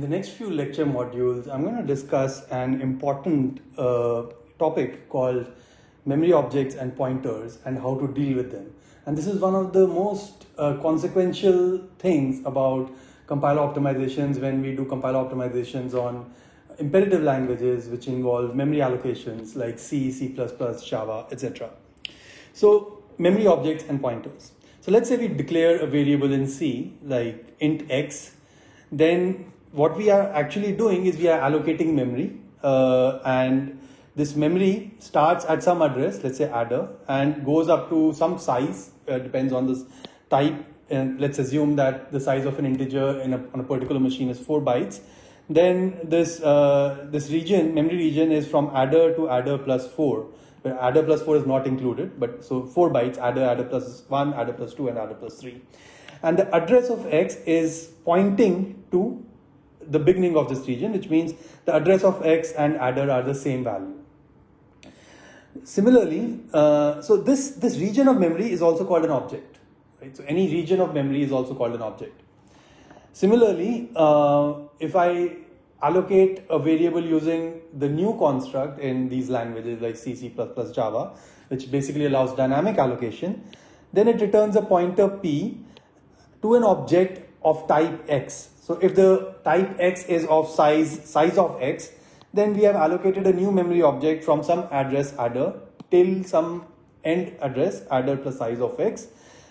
the next few lecture modules, I'm going to discuss an important topic called memory objects and pointers and how to deal with them. And this is one of the most consequential things about compiler optimizations when we do compiler optimizations on imperative languages which involve memory allocations like C, C++, Java, etc. So memory objects and pointers. So let's say we declare a variable in C like int x. Then what we are actually doing is we are allocating memory and this memory starts at some address, let's say adder, and goes up to some size, depends on this type. And let's assume that the size of an integer on a particular machine is 4 bytes. Then this region, memory region, is from adder to adder plus 4, where adder plus 4 is not included, but so 4 bytes, adder plus 1, adder plus 2, and adder plus 3. And the address of x is pointing to the beginning of this region, which means the address of x and adder are the same value. Similarly, so this region of memory is also called an object, right? So any region of memory is also called an object. Similarly, if I allocate a variable using the new construct in these languages like C, C++, Java, which basically allows dynamic allocation, then it returns a pointer p to an object of type x. So if the type x is of size of x, then we have allocated a new memory object from some address adder till some end address adder plus size of x.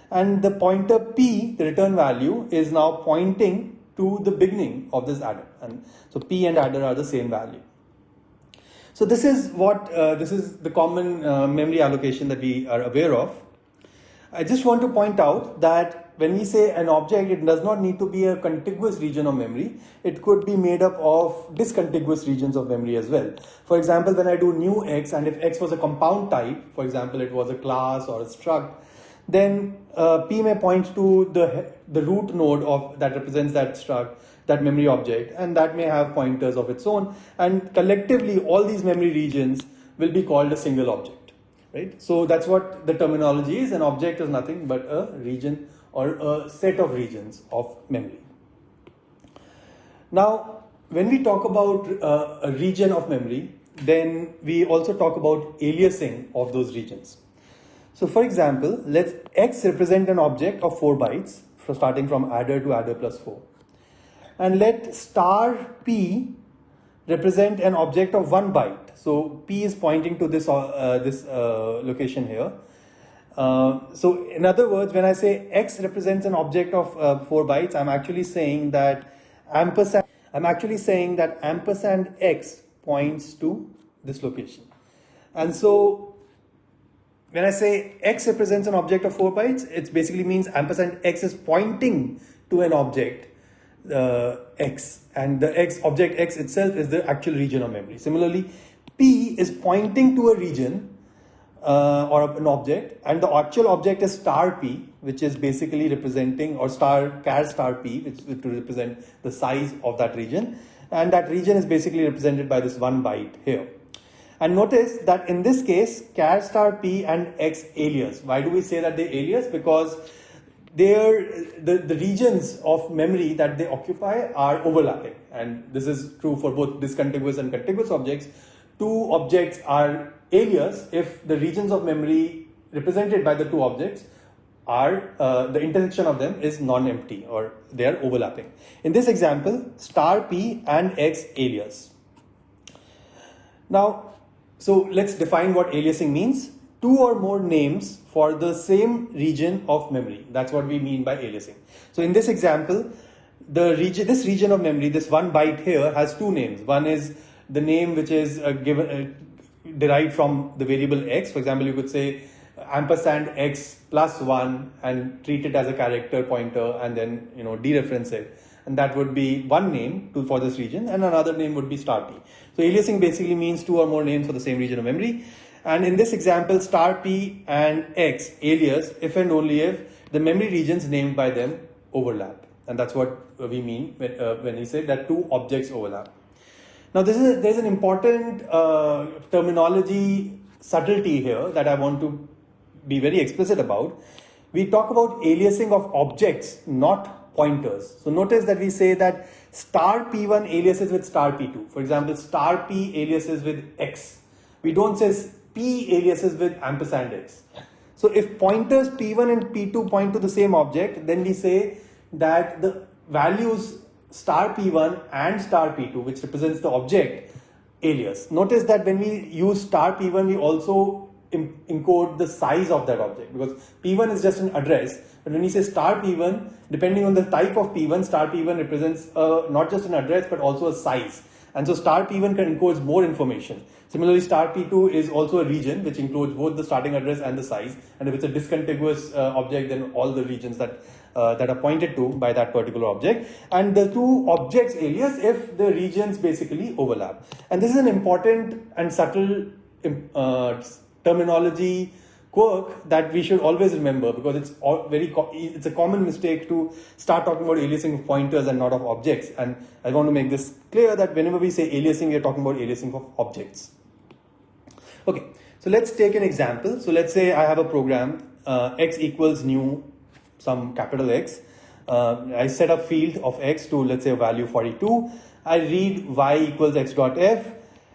And the pointer p, the return value, is now pointing to the beginning of this adder. And so p and adder are the same value. So this is the common memory allocation that we are aware of. I just want to point out that when we say an object, it does not need to be a contiguous region of memory. It could be made up of discontiguous regions of memory as well. For example, when I do new x, and if x was a compound type, for example, it was a class or a struct, then p may point to the root node of that represents that struct, that memory object, and that may have pointers of its own. And collectively, all these memory regions will be called a single object. Right? So that's what the terminology is. An object is nothing but a region or a set of regions of memory. Now, when we talk about a region of memory, then we also talk about aliasing of those regions. So for example, let's x represent an object of 4 bytes, starting from adder to adder plus 4. And let star p represent an object of 1 byte. So p is pointing to this location here. So in other words, when I say x represents an object of 4 bytes, I'm actually saying that ampersand x points to this location. And so when I say x represents an object of 4 bytes, it basically means ampersand x is pointing to an object x, and the object x itself is the actual region of memory. Similarly, p is pointing to a region or an object, and the actual object is star p, which is basically representing, or star p, which is to represent the size of that region, and that region is basically represented by this 1 byte here. And notice that in this case, char star p and x alias. Why do we say that they alias? Because the regions of memory that they occupy are overlapping, and this is true for both discontiguous and contiguous objects. Two objects are alias if the regions of memory represented by the two objects are the intersection of them is non-empty, or they are overlapping. In this example, star p and x alias. Now, so let's define what aliasing means. 2 or more names for the same region of memory. That's what we mean by aliasing. So in this example, this region of memory, this 1 byte here, has 2 names. One is the name which is derived from the variable x. For example, you could say ampersand x plus 1 and treat it as a character pointer, and then dereference it. And that would be one name for this region, and another name would be star p. So aliasing basically means 2 or more names for the same region of memory. And in this example, star p and x alias if and only if the memory regions named by them overlap. And that's what we mean when we say that 2 objects overlap. Now there's an important terminology subtlety here that I want to be very explicit about. We talk about aliasing of objects, not pointers. So notice that we say that star P1 aliases with star P2. For example, star P aliases with X. We don't say P aliases with ampersand X. So if pointers P1 and P2 point to the same object, then we say that the values star P1 and star P2, which represents the object, alias. Notice that when we use star P1, we also encode the size of that object, because P1 is just an address. But when we say star P1, depending on the type of P1, star P1 represents not just an address but also a size. And so star P1 encodes more information. Similarly, star P2 is also a region which includes both the starting address and the size. And if it's a discontiguous object, then all the regions that are pointed to by that particular object. And the two objects alias if the regions basically overlap. And this is an important and subtle terminology quirk that we should always remember, because it's a common mistake to start talking about aliasing of pointers and not of objects. And I want to make this clear that whenever we say aliasing, we are talking about aliasing of objects. Okay, so let's take an example. So let's say I have a program, x equals new some capital X. I set a field of X to, let's say, a value 42. I read y equals x dot f,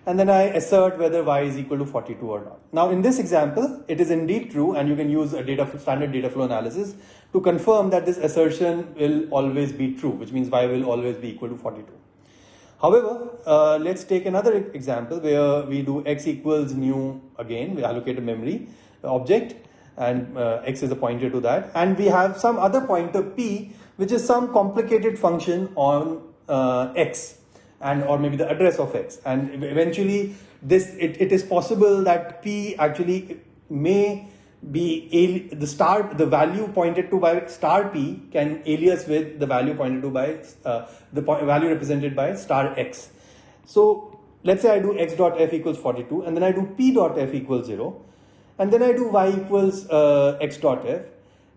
and then I assert whether y is equal to 42 or not. Now in this example, it is indeed true, and you can use a standard data flow analysis to confirm that this assertion will always be true, which means y will always be equal to 42. However, let's take another example where we do x equals new again. We allocate a memory object, and x is a pointer to that, and we have some other pointer p, which is some complicated function on x, and or maybe the address of x. And eventually it is possible that p actually may be the value pointed to by star p can alias with the value pointed to by value represented by star x. So let's say I do x dot f equals 42, and then I do p dot f equals 0, and then I do y equals x dot f.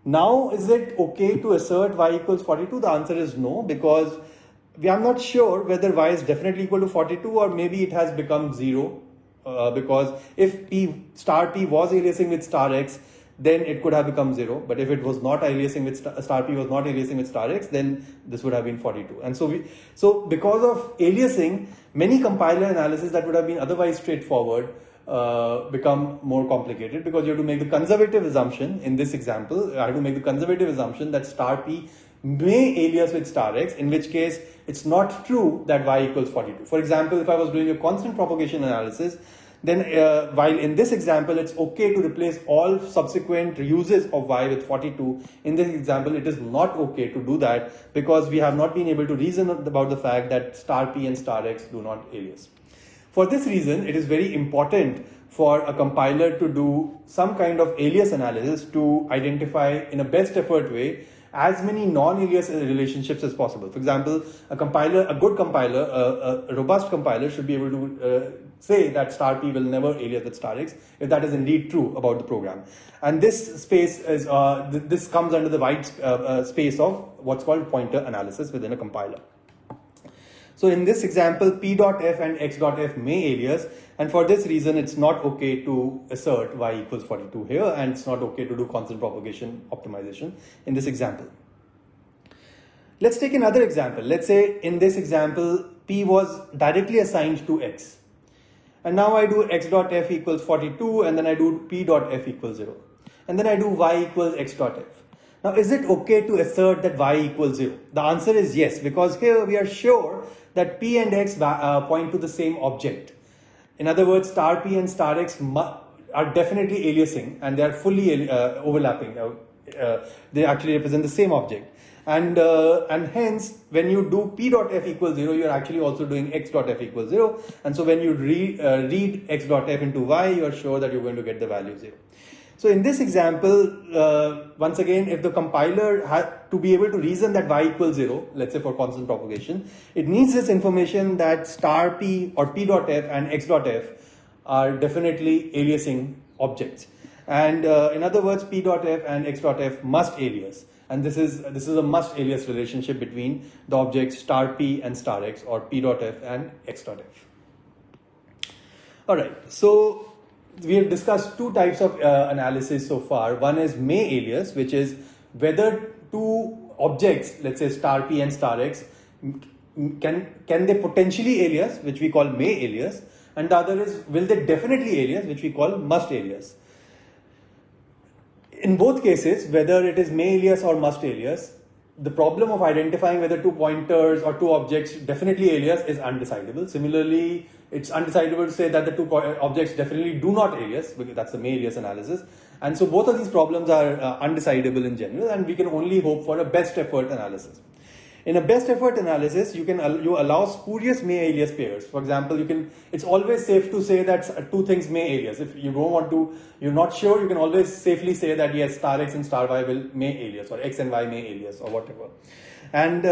Now is it okay to assert y equals 42? The answer is no, because I'm not sure whether y is definitely equal to 42, or maybe it has become 0. Because if p star p was aliasing with star x, then it could have become 0. But if it was not aliasing with star p was not aliasing with star x, then this would have been 42. And so because of aliasing, many compiler analysis that would have been otherwise straightforward become more complicated, because you have to make the conservative assumption. In this example, I have to make the conservative assumption that star p may alias with star x, in which case it's not true that y equals 42. For example, if I was doing a constant propagation analysis, then while in this example it's okay to replace all subsequent uses of y with 42, in this example it is not okay to do that, because we have not been able to reason about the fact that star p and star x do not alias. For this reason, it is very important for a compiler to do some kind of alias analysis to identify in a best effort way as many non-alias relationships as possible. For example, a good compiler, a robust compiler should be able to say that star p will never alias with star x if that is indeed true about the program. And this space is this comes under the wide space of what's called pointer analysis within a compiler. So in this example, p dot f and x dot f may alias, and for this reason it's not okay to assert y equals 42 here, and it's not okay to do constant propagation optimization in this example. Let's take another example. Let's say in this example, p was directly assigned to x. And now I do x dot f equals 42, and then I do p dot f equals 0. And then I do y equals x dot f. Now, is it okay to assert that y equals 0? The answer is yes, because here we are sure that p and x point to the same object. In other words, star p and star x are definitely aliasing, and they are fully overlapping. They actually represent the same object. And hence, when you do p dot f equals 0, you are actually also doing x dot f equals 0. And so when you read x dot f into y, you are sure that you're going to get the value 0. So in this example, once again, if the compiler had to be able to reason that y equals 0, let's say for constant propagation, it needs this information that star p or p dot f and x dot f are definitely aliasing objects. And in other words, p dot f and x dot f must alias. And this is a must alias relationship between the objects star p and star x, or p dot f and x dot f. All right, so we have discussed two types of analysis so far. One is may alias, which is whether two objects, let's say star p and star x, can they potentially alias, which we call may alias, and the other is, will they definitely alias, which we call must alias. In both cases, whether it is may alias or must alias, the problem of identifying whether two pointers or two objects definitely alias is undecidable. Similarly, it's undecidable to say that the two objects definitely do not alias, because that's the may alias analysis. And so both of these problems are undecidable in general, and we can only hope for a best effort analysis. In a best effort analysis, you allow spurious may alias pairs. For example, it's always safe to say that two things may alias. If you don't want to, you're not sure, you can always safely say that yes, star x and star y will may alias, or x and y may alias, or whatever. And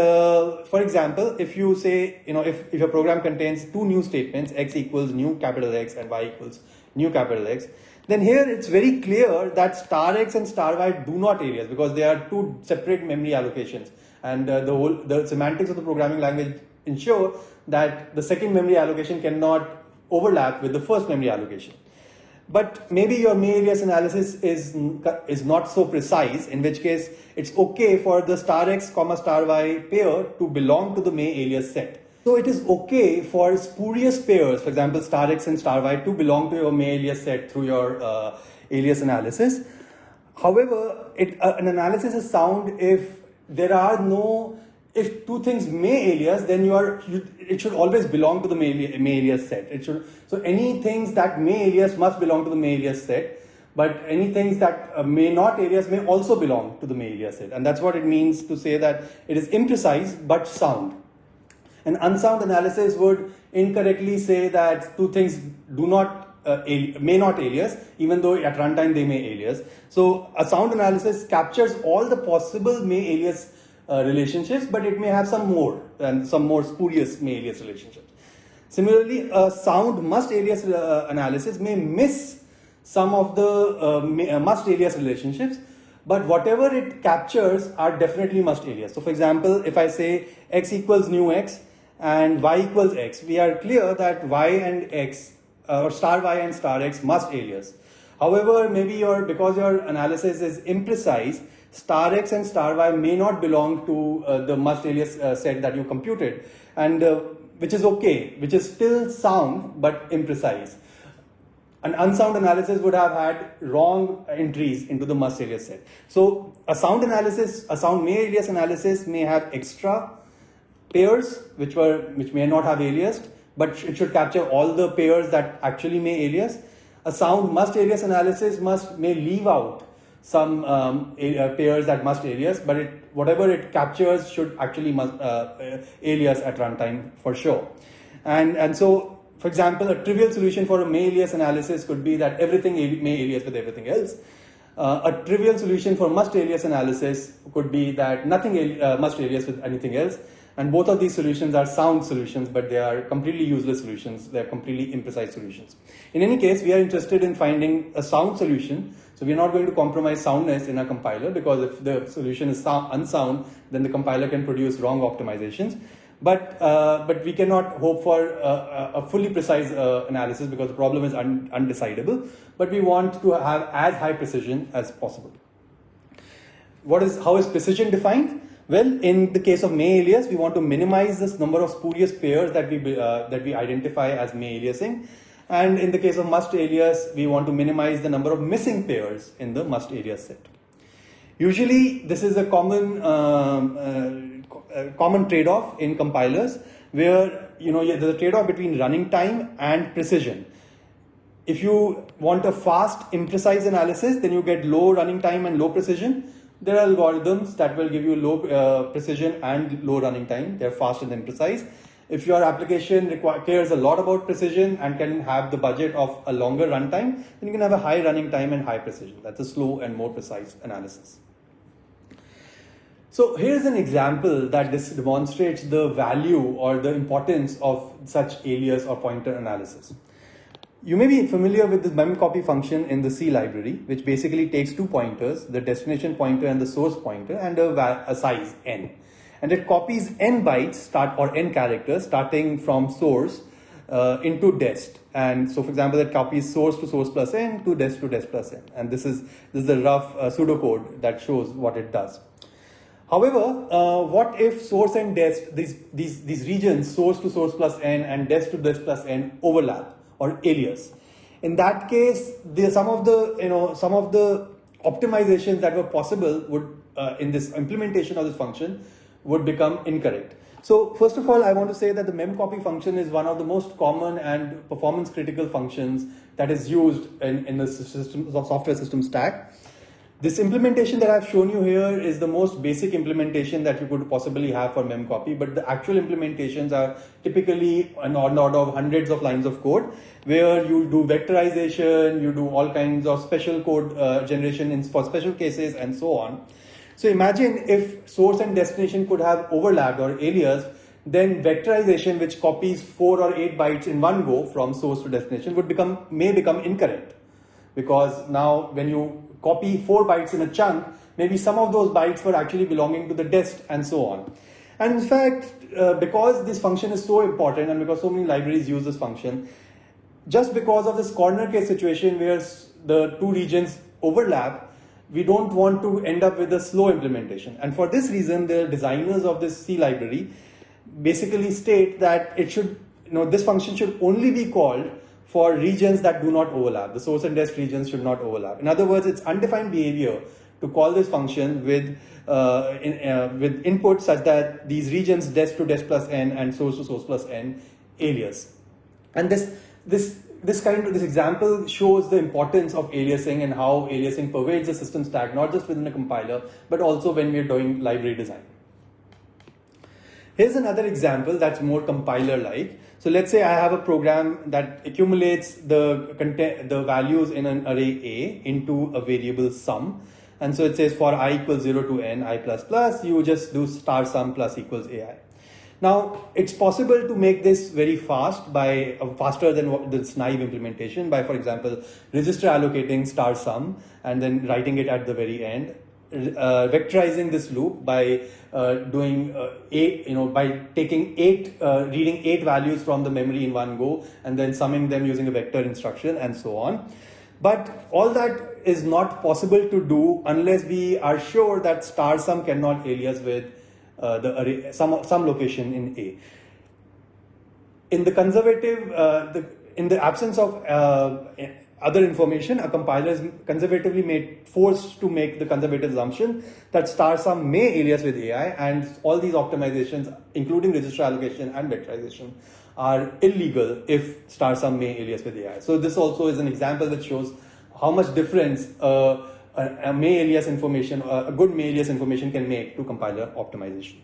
for example, if you say, if your program contains two new statements, x equals new capital X and y equals new capital X, then here it's very clear that star x and star y do not alias, because they are two separate memory allocations. And the semantics of the programming language ensure that the second memory allocation cannot overlap with the first memory allocation. But maybe your may alias analysis is not so precise, in which case it's okay for the star x comma star y pair to belong to the may alias set. So it is okay for spurious pairs, for example star x and star y, to belong to your may alias set through your alias analysis. However, an analysis is sound if if two things may alias, then it should always belong to the may alias set. So any things that may alias must belong to the may alias set, but any things that may not alias may also belong to the may alias set. And that's what it means to say that it is imprecise but sound. An unsound analysis would incorrectly say that two things may not alias, even though at runtime they may alias. So a sound analysis captures all the possible may alias relationships, but it may have some more spurious may alias relationships. Similarly, a sound must alias analysis may miss some of the must alias relationships, but whatever it captures are definitely must alias. So for example, if I say x equals new x and y equals x, we are clear that y and x, or star y and star x, must alias. However, maybe because your analysis is imprecise, star x and star y may not belong to the must alias set that you computed, and which is okay, which is still sound but imprecise. An unsound analysis would have had wrong entries into the must alias set. So a sound may alias analysis may have extra pairs which may not have aliased, but it should capture all the pairs that actually may alias. A sound must alias analysis may leave out some pairs that must alias, but whatever it captures should actually alias at runtime for sure. And so, for example, a trivial solution for a may alias analysis could be that everything may alias with everything else. A trivial solution for must alias analysis could be that nothing must alias with anything else. And both of these solutions are sound solutions, but they are completely useless solutions. They are completely imprecise solutions. In any case, we are interested in finding a sound solution. So we are not going to compromise soundness in our compiler, because if the solution is unsound, then the compiler can produce wrong optimizations. But we cannot hope for a fully precise analysis, because the problem is undecidable. But we want to have as high precision as possible. How is precision defined? Well, in the case of may alias, we want to minimize this number of spurious pairs that we identify as may aliasing. And in the case of must alias, we want to minimize the number of missing pairs in the must alias set. Usually, this is a common trade-off in compilers, where there's a trade-off between running time and precision. If you want a fast, imprecise analysis, then you get low running time and low precision. There are algorithms that will give you low precision and low running time. They're fast and imprecise. If your application cares a lot about precision and can have the budget of a longer runtime, then you can have a high running time and high precision. That's a slow and more precise analysis. So here's an example that this demonstrates the value or the importance of such alias or pointer analysis. You may be familiar with the memcopy function in the C library, which basically takes two pointers, the destination pointer and the source pointer, and a size n. And it copies n bytes or n characters starting from source into dest. And so, for example, it copies source to source plus n to dest plus n. And this is the rough pseudocode that shows what it does. However, what if source and dest, these regions, source to source plus n and dest to dest plus n, overlap or alias? In that case, some of the optimizations that were possible would in this implementation of this function would become incorrect. So first of all, I want to say that the memcopy function is one of the most common and performance critical functions that is used in the software system stack. This implementation that I've shown you here is the most basic implementation that you could possibly have for memcopy, but the actual implementations are typically an order of hundreds of lines of code, where you do vectorization, you do all kinds of special code generation for special cases and so on. So imagine if source and destination could have overlapped or alias, then vectorization, which copies 4 or 8 bytes in one go from source to destination, may become incorrect, because now when you copy 4 bytes in a chunk, maybe some of those bytes were actually belonging to the dest and so on. And in fact, because this function is so important and because so many libraries use this function, just because of this corner case situation where the two regions overlap, we don't want to end up with a slow implementation. And for this reason, the designers of this C library basically state that this function should only be called for regions that do not overlap. The source and dest regions should not overlap. In other words, it's undefined behavior to call this function with input such that these regions dest to dest plus n and source to source plus n alias. And this example shows the importance of aliasing and how aliasing pervades the system stack, not just within a compiler, but also when we're doing library design. Here's another example that's more compiler-like. So let's say I have a program that accumulates the values in an array A into a variable sum. And so it says for I equals 0 to n, I plus plus, you just do star sum plus equals AI. Now, it's possible to make this very fast faster than this naive implementation by, for example, register allocating star sum and then writing it at the very end. Vectorizing this loop by doing reading 8 values from the memory in one go and then summing them using a vector instruction and so on. But all that is not possible to do unless we are sure that star sum cannot alias with the array some location in A. In the conservative, in the absence of other information, a compiler is conservatively forced to make the conservative assumption that star sum may alias with AI, and all these optimizations, including register allocation and vectorization, are illegal if star sum may alias with AI. So this also is an example that shows how much difference a may alias information, a good may alias information can make to compiler optimization.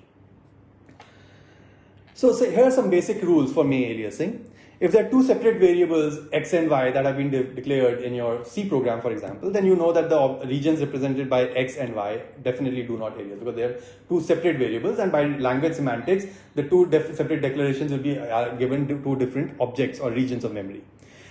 So here are some basic rules for may aliasing. If there are two separate variables x and y that have been declared in your C program, for example, then you know that the regions represented by x and y definitely do not alias, because they are two separate variables, and by language semantics, the two separate declarations will be given to two different objects or regions of memory.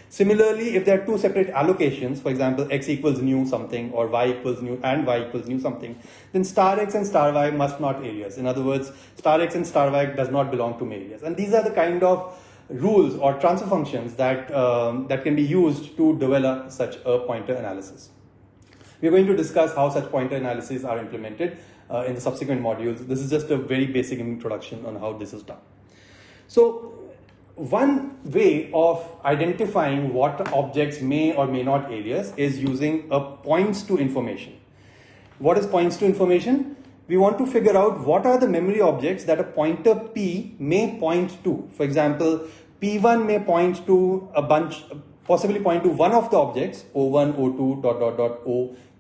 Similarly, if there are two separate allocations, for example, x equals new something or y equals new and y equals new something, then star x and star y must not alias. In other words, star x and star y does not belong to may alias. And these are the kind of rules or transfer functions that can be used to develop such a pointer analysis. We're going to discuss how such pointer analyses are implemented in the subsequent modules. This is just a very basic introduction on how this is done. So one way of identifying what objects may or may not alias is using a points to information. What is points to information? We want to figure out what are the memory objects that a pointer P may point to. For example, P1 may point to a bunch, possibly point to one of the objects, O1, O2,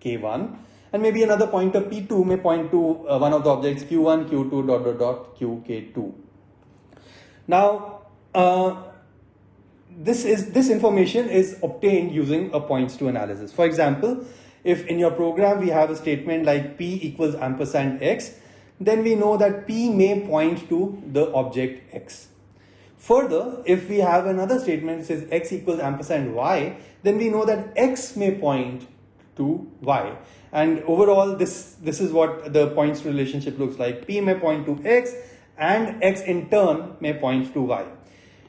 OK1, and maybe another pointer P2 may point to one of the objects Q1, Q2, QK2. Now, this information is obtained using a points to analysis. For example, if in your program we have a statement like P equals ampersand X, then we know that P may point to the object X. Further, if we have another statement that says X equals ampersand Y, then we know that X may point to Y. And overall, this is what the points relationship looks like. P may point to X and X in turn may point to Y.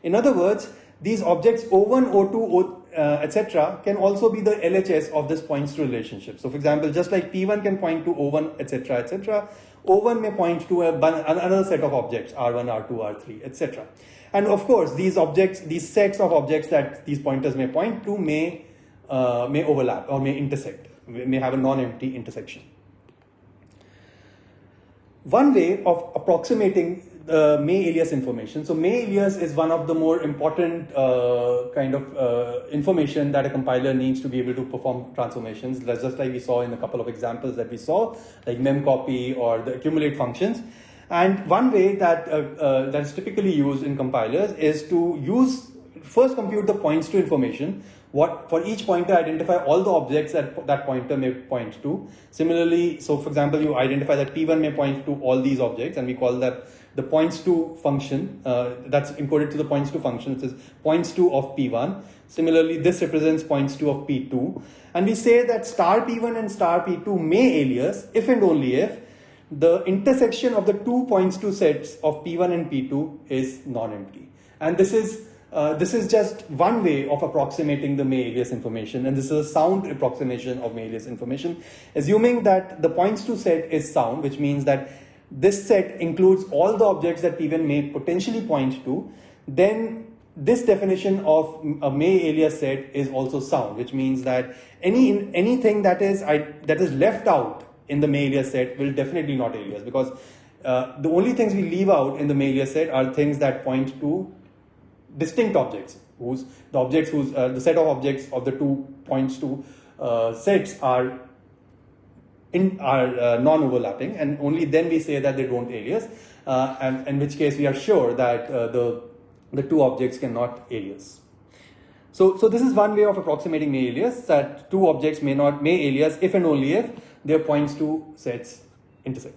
In other words, these objects O1, O2, etc. can also be the LHS of this points to relationship. So for example, just like P1 can point to O1, etc., etc., O1 may point to another set of objects, R1, R2, R3, etc. And of course, these objects, these sets of objects that these pointers may point to may overlap or may intersect, may have a non-empty intersection. One way of approximating may alias information. So may alias is one of the more important kind of information that a compiler needs to be able to perform transformations. That's just like we saw in a couple of examples that we saw, like memcopy or the accumulate functions. And one way that that's typically used in compilers is to first compute the points to information. For each pointer, identify all the objects that pointer may point to. Similarly, so for example, you identify that P1 may point to all these objects, and we call that the points to function. That's encoded to the points to function. It says points to of P1. Similarly, this represents points to of P2. And we say that star P1 and star P2 may alias if and only if the intersection of the two points to sets of P1 and P2 is non-empty. And this is just one way of approximating the may alias information, and this is a sound approximation of may alias information, assuming that the points to set is sound, which means that this set includes all the objects that P1 may potentially point to. Then this definition of a may alias set is also sound, which means that anything that is left out in the may alias set will definitely not alias, because the only things we leave out in the may alias set are things that point to distinct objects, the set of objects of the two points to sets are non-overlapping, and only then we say that they don't alias, and in which case we are sure that the two objects cannot alias. So this is one way of approximating may alias, that two objects may alias if and only if their points to sets intersect.